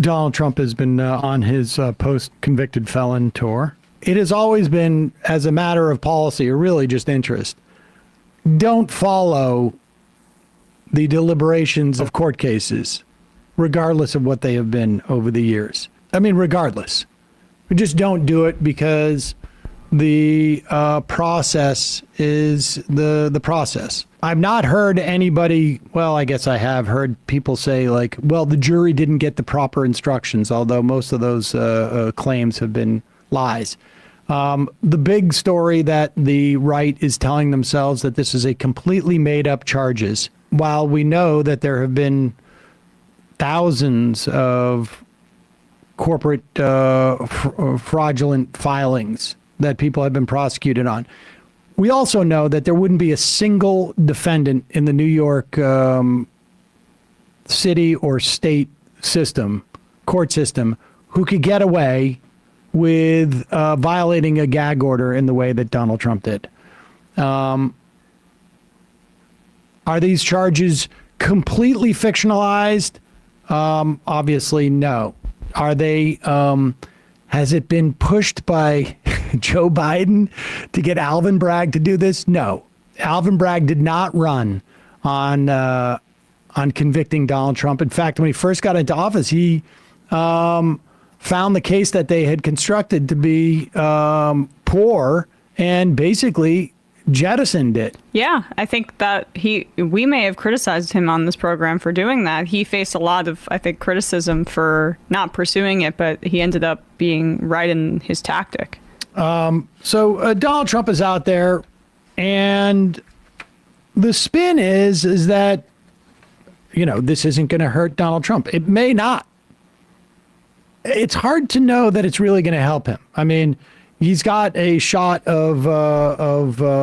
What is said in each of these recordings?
Donald Trump has been on his post-convicted felon tour. It has always been, as a matter of policy or really just interest, don't follow the deliberations of court cases, regardless of what they have been over the years. I mean, regardless. We just don't do it because the process is the process. I've not heard anybody, well, I guess I have heard people say like, well, the jury didn't get the proper instructions, although most of those claims have been lies. The big story that the right is telling themselves that this is a completely made up charges, while we know that there have been thousands of corporate fraudulent filings that people have been prosecuted on. We also know that there wouldn't be a single defendant in the New York city or state system, court system, who could get away with violating a gag order in the way that Donald Trump did. Are these charges completely fictionalized? Obviously, no. Are they, has it been pushed by Joe Biden to get Alvin Bragg to do this? No. Alvin Bragg did not run on convicting Donald Trump. In fact, when he first got into office, he found the case that they had constructed to be poor and basically jettisoned it. Yeah, I think that we may have criticized him on this program for doing that. He faced a lot of, I think, criticism for not pursuing it, but he ended up being right in his tactic. So Donald Trump is out there, and the spin is that, you know, this isn't going to hurt Donald Trump. It may not. It's hard to know that it's really going to help him. I mean, he's got a shot of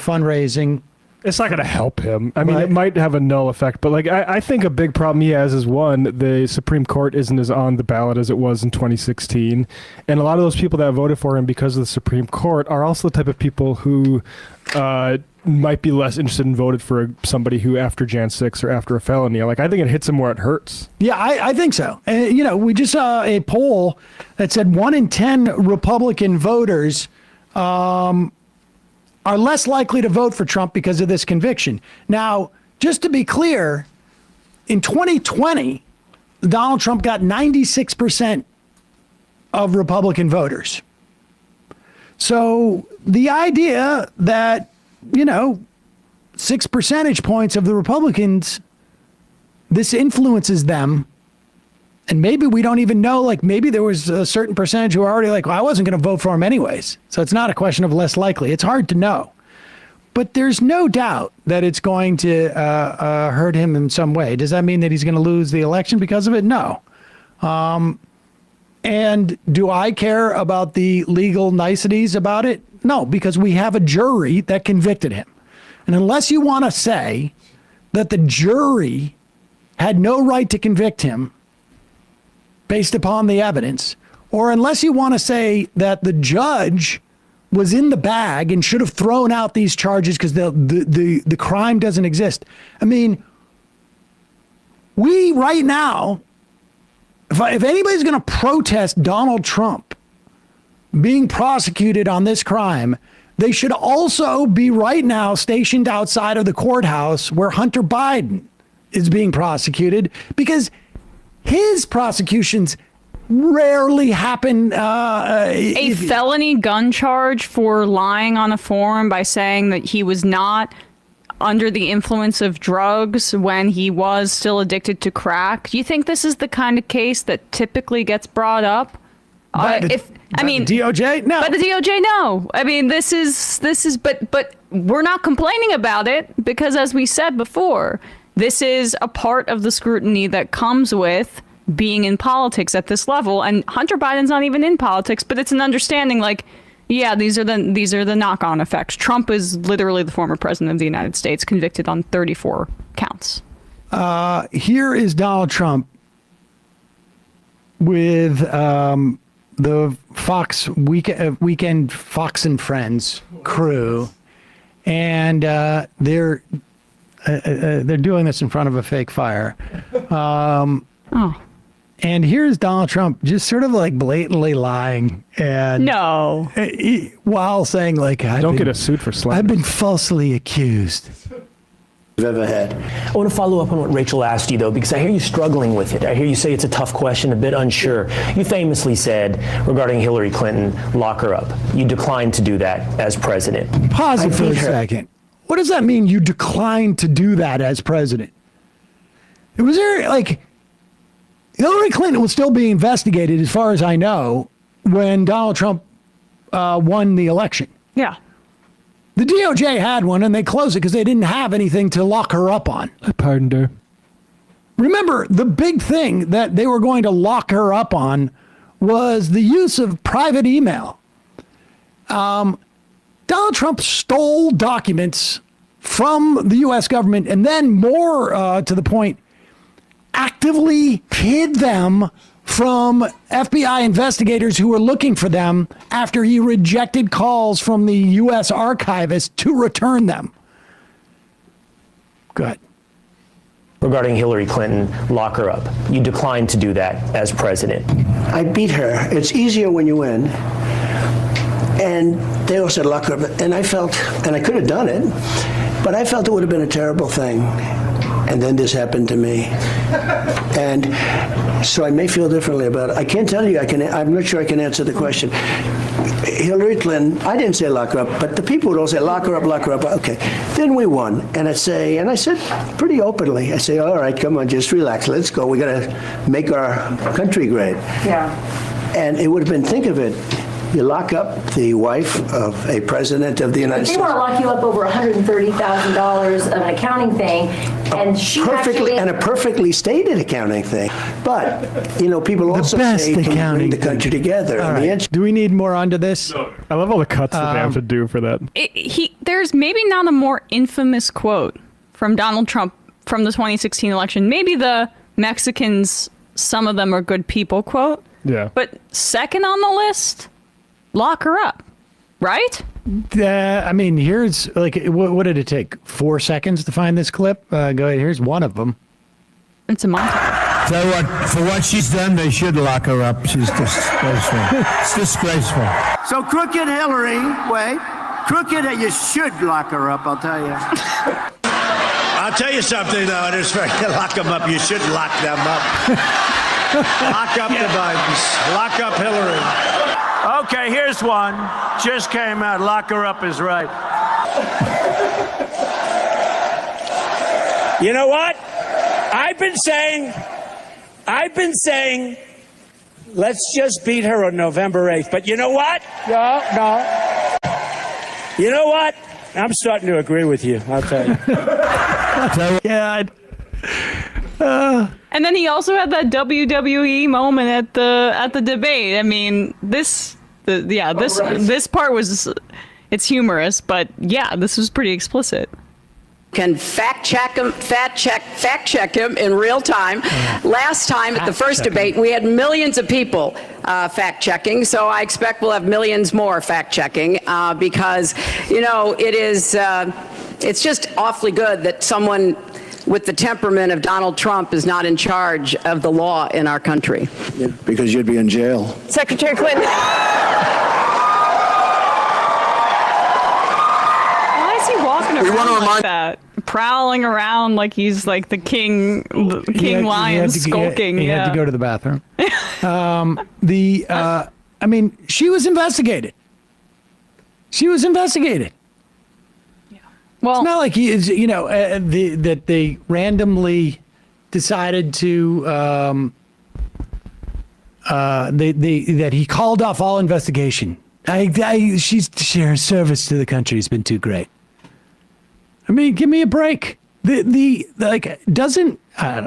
fundraising. It's not going to help him. I mean, it might have a null effect, but like I think a big problem he has is, one, the Supreme Court isn't as on the ballot as it was in 2016. And a lot of those people that voted for him because of the Supreme Court are also the type of people who might be less interested in voting for somebody who after Jan 6 or after a felony. Like, I think it hits him where it hurts. Yeah, I think so. You know, we just saw a poll that said 1 in 10 Republican voters are less likely to vote for Trump because of this conviction. Now, just to be clear, in 2020, Donald Trump got 96% of Republican voters. So the idea that, you know, 6 percentage points of the Republicans, this influences them. And maybe we don't even know, like maybe there was a certain percentage who are already like, well, I wasn't going to vote for him anyways. So it's not a question of less likely. It's hard to know. But there's no doubt that it's going to hurt him in some way. Does that mean that he's going to lose the election because of it? No. And do I care about the legal niceties about it? No, because we have a jury that convicted him. And unless you want to say that the jury had no right to convict him based upon the evidence, or unless you want to say that the judge was in the bag and should have thrown out these charges because the crime doesn't exist. I mean, we right now, if anybody's going to protest Donald Trump being prosecuted on this crime, they should also be right now stationed outside of the courthouse where Hunter Biden is being prosecuted, because his prosecutions rarely happen. A felony gun charge for lying on a form by saying that he was not under the influence of drugs when he was still addicted to crack. Do you think this is the kind of case that typically gets brought up? DOJ? No. But the DOJ, no. I mean, this is, but we're not complaining about it because, as we said before, this is a part of the scrutiny that comes with being in politics at this level. And Hunter Biden's not even in politics, but it's an understanding like, yeah, these are the knock-on effects. Trump is literally the former president of the United States, convicted on 34 counts. Here is Donald Trump with the Fox weekend Fox and Friends crew, and they're doing this in front of a fake fire. And here's Donald Trump just sort of like blatantly lying and No. while saying like, Don't get a suit for slander. I've been falsely accused. We've ever had. I want to follow up on what Rachel asked you, though, because I hear you struggling with it. I hear you say it's a tough question, a bit unsure. You famously said regarding Hillary Clinton, lock her up. You declined to do that as president. Pause it for a second. What does that mean? You declined to do that as president? It was there like Hillary Clinton was still being investigated, as far as I know, when Donald Trump won the election. Yeah. The DOJ had one, and they closed it because they didn't have anything to lock her up on. I pardoned her. Remember, the big thing that they were going to lock her up on was the use of private email. Donald Trump stole documents from the U.S. government, and then more to the point, actively hid them from FBI investigators who were looking for them after he rejected calls from the U.S. archivist to return them. Go ahead. Regarding Hillary Clinton, lock her up. You declined to do that as president. I beat her. It's easier when you win. And they all said lock her up. And I felt, and I could have done it, but I felt it would have been a terrible thing. And then this happened to me. And so I may feel differently about it. I can't tell you, I'm not sure I can answer the question. Hillary Clinton, I didn't say lock her up, but the people would all say lock her up, lock her up. Okay, then we won. And I said pretty openly, I say, all right, come on, just relax, let's go. We got to make our country great. Yeah. And it would have been, think of it, you lock up the wife of a president of the United They States. want to lock you up over $130,000 of an accounting thing, and she actually... And a perfectly stated accounting thing. But, people also best say, can we accounting bring the country together? All And the right. answer Do we need more onto this? I love all the cuts that they have to do for that. There's maybe not a more infamous quote from Donald Trump from the 2016 election. Maybe the Mexicans, some of them are good people quote. Yeah. But second on the list, lock her up, right? Here's like, what did it take? 4 seconds to find this clip? Go ahead. Here's one of them. It's a montage. Tell you what, for what she's done, they should lock her up. She's disgraceful. It's disgraceful. So crooked Hillary, you should lock her up, I'll tell you. I'll tell you something, though. It is very lock them up. You should lock them up. Lock up the Bidens. Lock up Hillary. Okay, here's one. Just came out. Lock her up is right. You know what? I've been saying, let's just beat her on November 8th. But you know what? No. You know what? I'm starting to agree with you, I'll tell you. God. And then he also had that WWE moment at the debate. I mean, this part was, it's humorous, but yeah, this was pretty explicit. Can fact check him in real time. Last time at the first debate, we had millions of people fact checking, so I expect we'll have millions more fact checking because, it's just awfully good that someone with the temperament of Donald Trump is not in charge of the law in our country. Yeah, because you'd be in jail. Secretary Clinton. Why is he walking around like that? Prowling around like he's like the king lion skulking. He had to go to the bathroom. She was investigated. Well, It's not like he is, that they randomly decided to, that he called off all investigation. Her service to the country has been too great. I mean, give me a break. I don't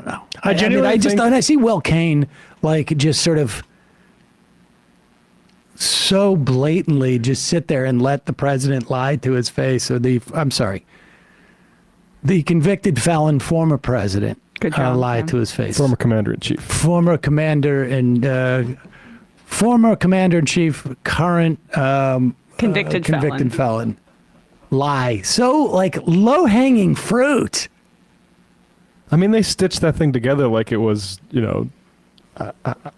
know. I see Will Cain, just sort of so blatantly just sit there and let the president lie to his face, or the convicted felon, former president, lie to his face. Former commander-in-chief. Former commander-in-chief, current convicted felon. Lie. So, low-hanging fruit. I mean, they stitched that thing together like it was,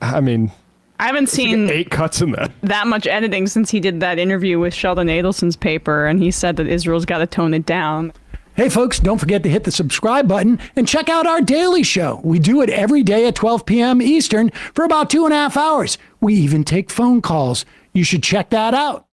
I mean, I haven't seen 8 cuts in that much editing since he did that interview with Sheldon Adelson's paper, and he said that Israel's got to tone it down. Hey, folks, don't forget to hit the subscribe button and check out our daily show. We do it every day at 12 p.m. Eastern for about 2.5 hours. We even take phone calls. You should check that out.